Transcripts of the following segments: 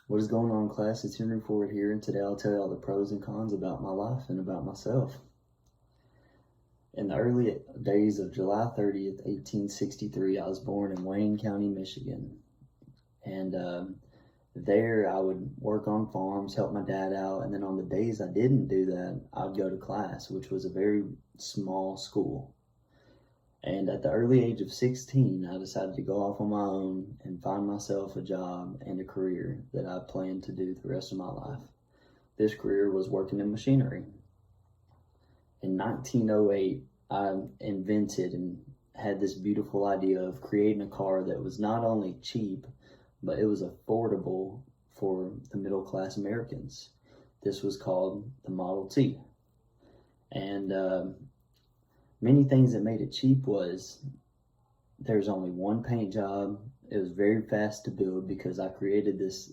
What is going on, class? It's Henry Ford here, and today I'll tell you all the pros and cons about my life and about myself. In the early days of July 30th, 1863, I was born in Wayne County, Michigan. And there I would work on farms, help my dad out, and then on the days I didn't do that, I'd go to class, which was a very small school. And at the early age of 16, I decided to go off on my own and find myself a job and a career that I planned to do the rest of my life. This career was working in machinery. In 1908, I invented and had this beautiful idea of creating a car that was not only cheap, but it was affordable for the middle class Americans. This was called the Model T. And many things that made it cheap was there's only one paint job. It was very fast to build because I created this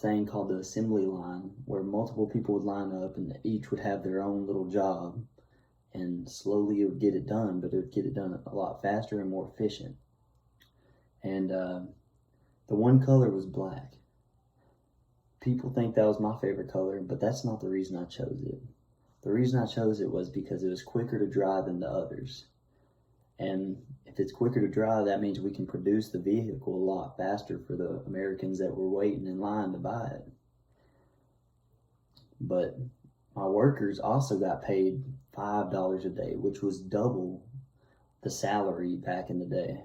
thing called the assembly line, where multiple people would line up and each would have their own little job, and slowly it would get it done, but it would get it done a lot faster and more efficient. And the one color was black. People think that was my favorite color, but that's not the reason I chose it. The reason I chose it was because it was quicker to dry than the others. And if it's quicker to dry, that means we can produce the vehicle a lot faster for the Americans that were waiting in line to buy it. But my workers also got paid $5 a day, which was double the salary back in the day.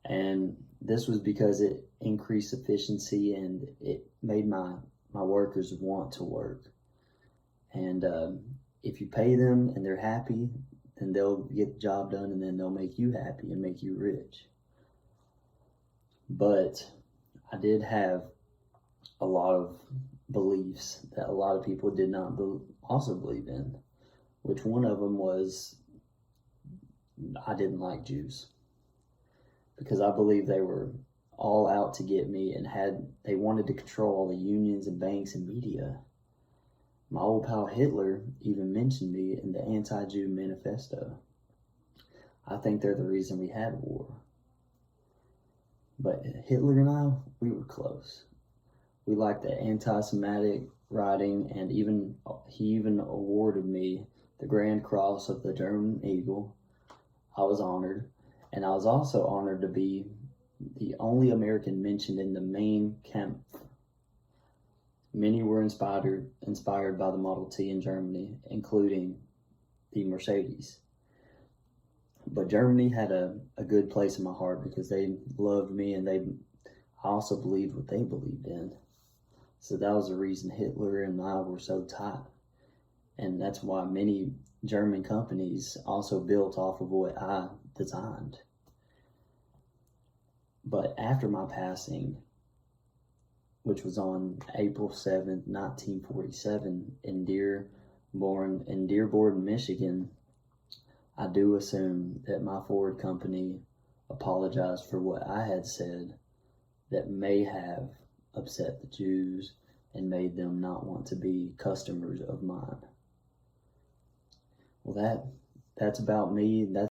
And this was because it increased efficiency and it made my workers want to work. And if you pay them and they're happy, then they'll get the job done, and then they'll make you happy and make you rich. But I did have a lot of beliefs that a lot of people did not also believe in, which one of them was I didn't like Jews, because I believe they were all out to get me and they wanted to control all the unions and banks and media. My old pal Hitler even mentioned me in the Anti-Jew Manifesto. I think they're the reason we had war. But Hitler and I, we were close. We liked the anti-Semitic writing, and he even awarded me the Grand Cross of the German Eagle. I was honored, and I was also honored to be the only American mentioned in the Mein Kampf. Many were inspired by the Model T in Germany, including the Mercedes. But Germany had a good place in my heart because they loved me, and I also believed what they believed in. So that was the reason Hitler and I were so tight. And that's why many German companies also built off of what I designed. But after my passing, which was on April 7th, 1947 in Dearborn, Michigan, I do assume that my Ford company apologized for what I had said that may have upset the Jews and made them not want to be customers of mine. Well, that's about me. That's